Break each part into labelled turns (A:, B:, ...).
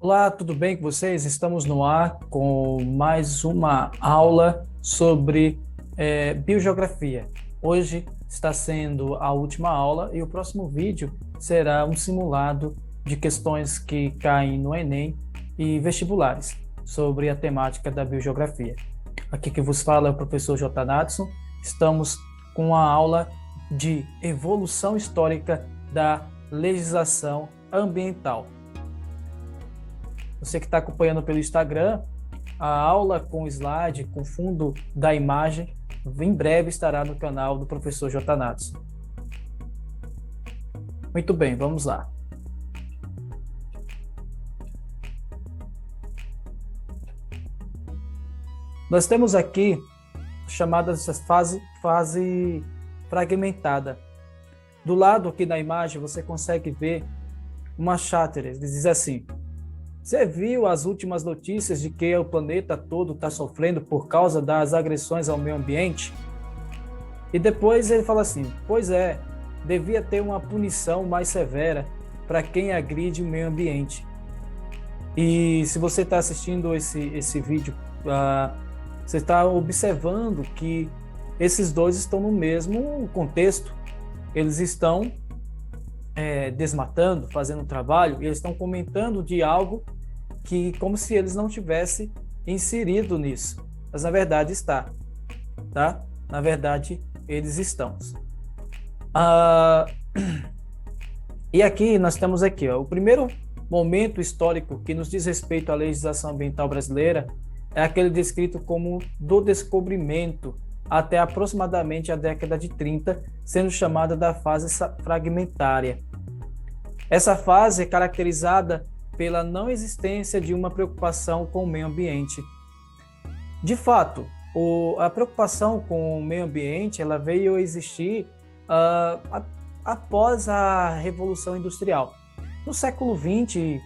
A: Olá, tudo bem com vocês? Estamos no ar com mais uma aula sobre biogeografia. Hoje está sendo a última aula e o próximo vídeo será um simulado de questões que caem no Enem e vestibulares sobre a temática da biogeografia. Aqui que vos fala é o professor J. Natson. Estamos com a aula de evolução histórica da legislação ambiental. Você que está acompanhando pelo Instagram, a aula com slide, com fundo da imagem, em breve estará no canal do professor J. Natson. Muito bem, vamos lá. Nós temos aqui chamada fase fragmentada. Do lado aqui da imagem você consegue ver uma chácara, ele diz assim: você viu as últimas notícias de que o planeta todo está sofrendo por causa das agressões ao meio ambiente? E depois ele fala assim: pois é, devia ter uma punição mais severa para quem agride o meio ambiente. E se você está assistindo esse vídeo, você está observando que esses dois estão no mesmo contexto. Eles estão desmatando, fazendo um trabalho, e eles estão comentando de algo que como se eles não tivessem inserido nisso, mas na verdade está, tá? Na verdade eles estão. E aqui nós temos aqui, ó, o primeiro momento histórico que nos diz respeito à legislação ambiental brasileira é aquele descrito como do descobrimento até aproximadamente a década de 30, sendo chamada da fase fragmentária. Essa fase é caracterizada pela não existência de uma preocupação com o meio ambiente. De fato, a preocupação com o meio ambiente ela veio a existir após a Revolução Industrial. No século XX,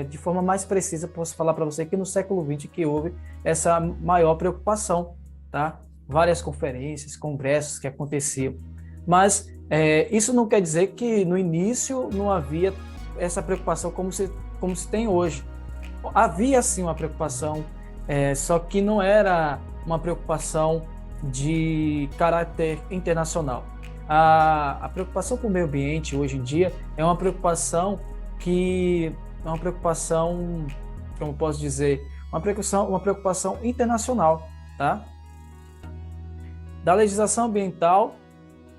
A: de forma mais precisa, posso falar para você que no século XX que houve essa maior preocupação, tá? Várias conferências, congressos que aconteciam. Mas isso não quer dizer que no início não havia essa preocupação como se tem hoje. Havia sim uma preocupação, só que não era uma preocupação de caráter internacional. A preocupação com o meio ambiente hoje em dia é uma preocupação como posso dizer, uma preocupação internacional, tá? Da legislação ambiental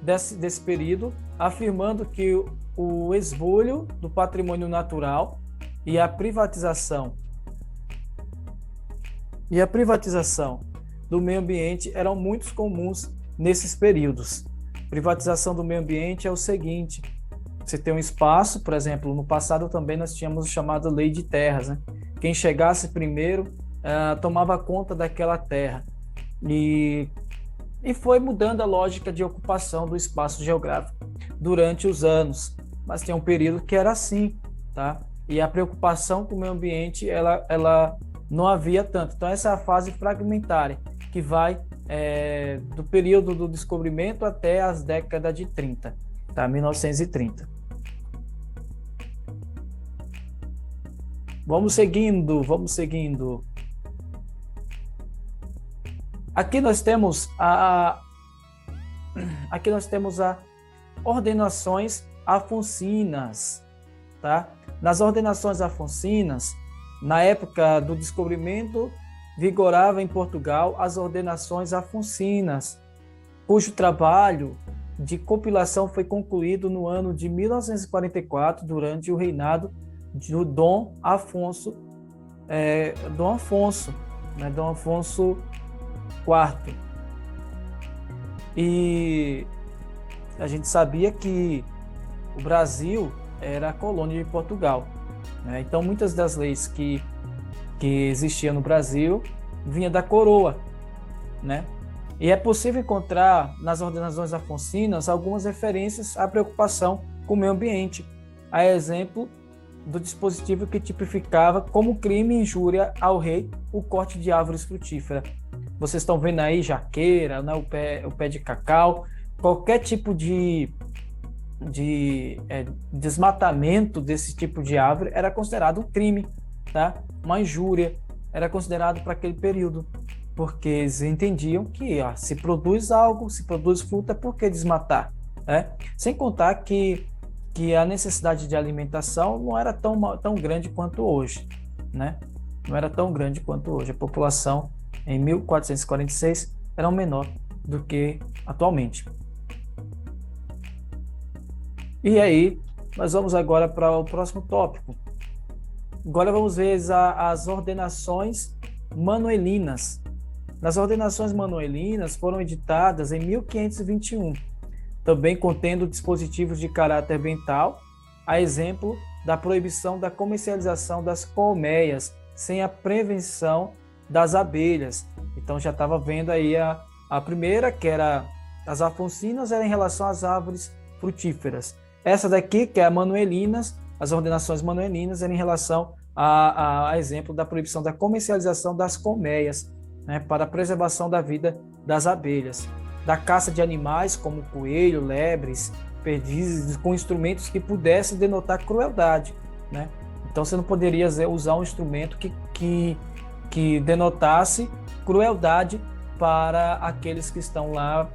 A: desse período, afirmando que o esbulho do patrimônio natural e a privatização do meio ambiente eram muito comuns nesses períodos. Privatização do meio ambiente é o seguinte: você tem um espaço, por exemplo, no passado também nós tínhamos o chamado lei de terras, né? Quem chegasse primeiro tomava conta daquela terra. E foi mudando a lógica de ocupação do espaço geográfico durante os anos. Mas tem um período que era assim, tá? E a preocupação com o meio ambiente, ela não havia tanto. Então, essa é a fase fragmentária, que vai do período do descobrimento até as décadas de 30, tá? 1930. Vamos seguindo. Aqui nós temos ordenações afonsinas, tá? Nas ordenações afonsinas, na época do descobrimento, vigorava em Portugal as ordenações afonsinas, cujo trabalho de compilação foi concluído no ano de 1944, durante o reinado de Dom Afonso IV. E a gente sabia que o Brasil era a colônia de Portugal, né? Então, muitas das leis que existiam no Brasil vinha da coroa, né? E é possível encontrar nas ordenações afonsinas algumas referências à preocupação com o meio ambiente, a exemplo do dispositivo que tipificava como crime e injúria ao rei o corte de árvores frutíferas. Vocês estão vendo aí jaqueira, né, o pé de cacau, qualquer tipo de desmatamento desse tipo de árvore era considerado um crime, tá? Uma injúria, era considerado para aquele período, porque eles entendiam que se produz algo, se produz fruta, por que desmatar? Né? Sem contar que a necessidade de alimentação não era tão grande quanto hoje, né? Não era tão grande quanto hoje. A população em 1446 era menor do que atualmente. E aí, nós vamos agora para o próximo tópico. Agora vamos ver as ordenações manuelinas. As ordenações manuelinas foram editadas em 1521, também contendo dispositivos de caráter ambiental, a exemplo da proibição da comercialização das colmeias, sem a prevenção das abelhas. Então já estava vendo aí a primeira, que era as alfonsinas, era em relação às árvores frutíferas. Essa daqui, que é a manuelinas, as ordenações manuelinas, era em relação a exemplo da proibição da comercialização das colmeias, né, para a preservação da vida das abelhas, da caça de animais como coelho, lebres, perdizes, com instrumentos que pudessem denotar crueldade, né? Então você não poderia usar um instrumento que denotasse crueldade para aqueles que estão lá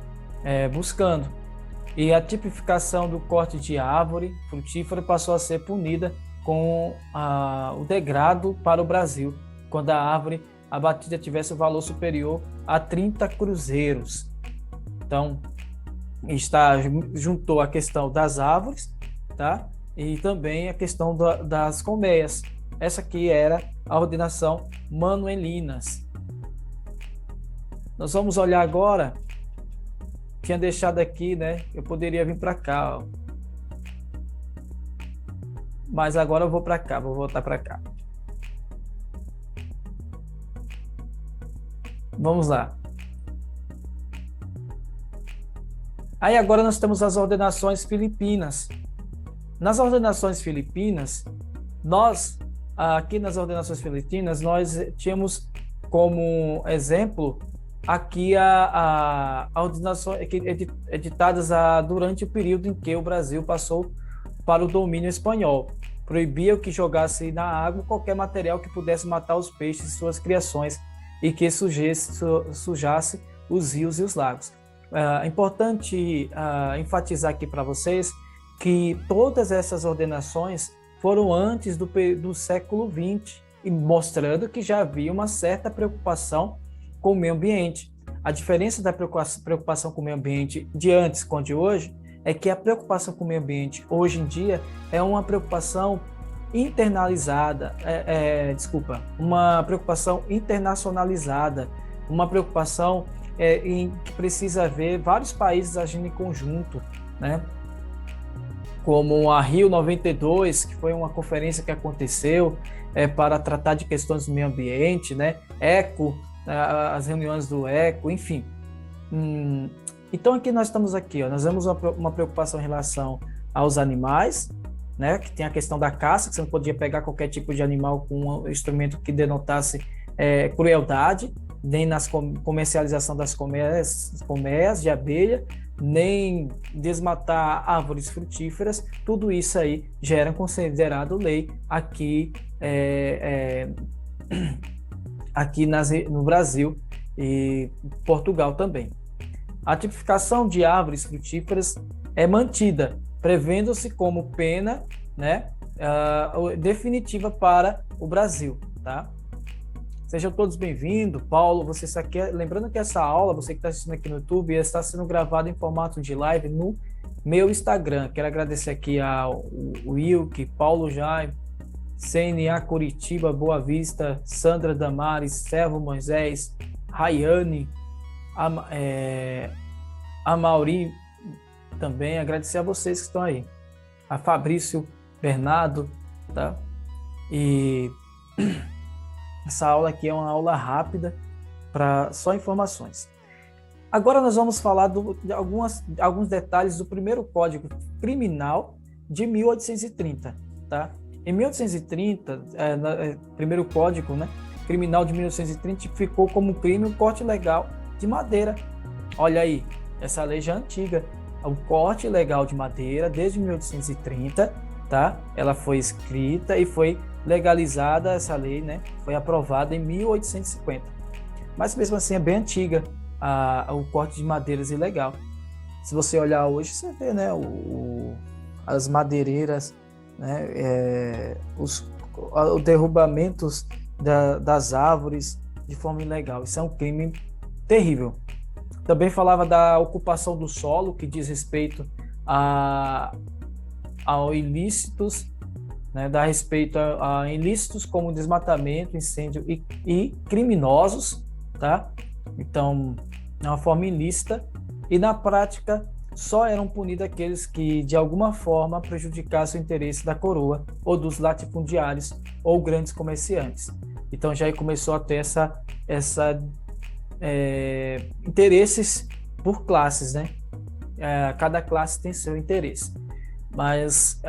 A: buscando. E a tipificação do corte de árvore frutífera passou a ser punida com o degrado para o Brasil, quando a árvore abatida tivesse o valor superior a 30 cruzeiros. Então, juntou a questão das árvores, tá? E também a questão das colmeias. Essa aqui era a ordenação manuelinas. Nós vamos olhar agora, tinha deixado aqui, né? Eu poderia vir para cá, ó. Mas agora eu vou para cá, vou voltar para cá. Vamos lá. Aí agora nós temos as ordenações filipinas. Nas ordenações filipinas, aqui nas ordenações filipinas, nós tínhamos como exemplo aqui a ordenação editadas durante o período em que o Brasil passou para o domínio espanhol. Proibia que jogasse na água qualquer material que pudesse matar os peixes e suas criações e que sujasse os rios e os lagos. É importante enfatizar aqui para vocês que todas essas ordenações foram antes do século XX, e mostrando que já havia uma certa preocupação com o meio ambiente. A diferença da preocupação com o meio ambiente de antes com a de hoje é que a preocupação com o meio ambiente hoje em dia é uma preocupação internalizada, uma preocupação internacionalizada, uma preocupação em que precisa haver vários países agindo em conjunto, né? Como a Rio 92, que foi uma conferência que aconteceu para tratar de questões do meio ambiente, né? ECO, as reuniões do ECO, enfim. Então aqui nós estamos aqui, nós vemos uma preocupação em relação aos animais, né? Que tem a questão da caça, que você não podia pegar qualquer tipo de animal com um instrumento que denotasse crueldade, nem na comercialização das colmeias de abelha, nem desmatar árvores frutíferas. Tudo isso aí já era considerado lei aqui, aqui no Brasil e Portugal também. A tipificação de árvores frutíferas é mantida, prevendo-se como pena, né, definitiva para o Brasil, tá? Sejam todos bem-vindos. Paulo, você está aqui, lembrando que essa aula, você que está assistindo aqui no YouTube, está sendo gravada em formato de live no meu Instagram. Quero agradecer aqui ao Wilke, Paulo Jaime, CNA Curitiba, Boa Vista, Sandra Damares, Servo Moisés, Rayane, a Mauri também. Agradecer a vocês que estão aí. A Fabrício Bernardo, tá? E essa aula aqui é uma aula rápida para só informações. Agora nós vamos falar de alguns detalhes do primeiro Código Criminal de 1830, tá? Em 1830, primeiro Código, né, Criminal de 1830 ficou como crime o corte ilegal de madeira. Olha aí, essa lei já é antiga. o corte ilegal de madeira desde 1830, tá? Ela foi escrita e foi legalizada, essa lei, né? Foi aprovada em 1850. Mas mesmo assim é bem antiga o corte de madeiras ilegal. Se você olhar hoje, você vê, né, as madeireiras, né, os derrubamentos das árvores de forma ilegal. Isso é um crime terrível. Também falava da ocupação do solo, que diz respeito a ilícitos, né, dá respeito a ilícitos como desmatamento, incêndio e criminosos, tá? Então, é uma forma ilícita e, na prática, só eram punidos aqueles que, de alguma forma, prejudicassem o interesse da coroa ou dos latifundiários ou grandes comerciantes. Então, já começou a ter interesses por classes, né? Cada classe tem seu interesse. Mas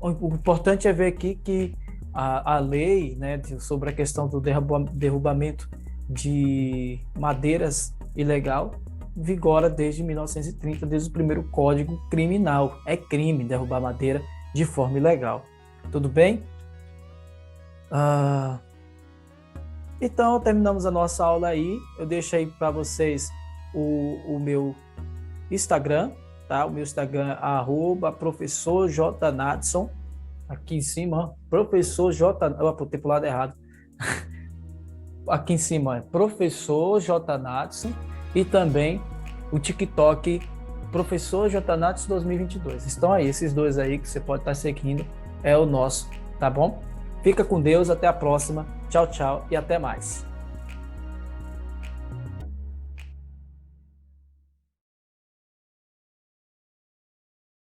A: o importante é ver aqui que a lei, né, sobre a questão do derrubamento de madeiras ilegal vigora desde 1930, desde o primeiro Código Criminal. É crime derrubar madeira de forma ilegal. Tudo bem? Então, terminamos a nossa aula aí. Eu deixo aí para vocês o meu Instagram, tá? O meu Instagram é @professorjnadson. Aqui em cima, professor J. Eu botei pro lado errado. Aqui em cima é professor J. Nadson e também o TikTok professor J. Nadson 2022. Estão aí, esses dois aí que você pode estar seguindo, é o nosso, tá bom? Fica com Deus, até a próxima. Tchau, tchau e até mais.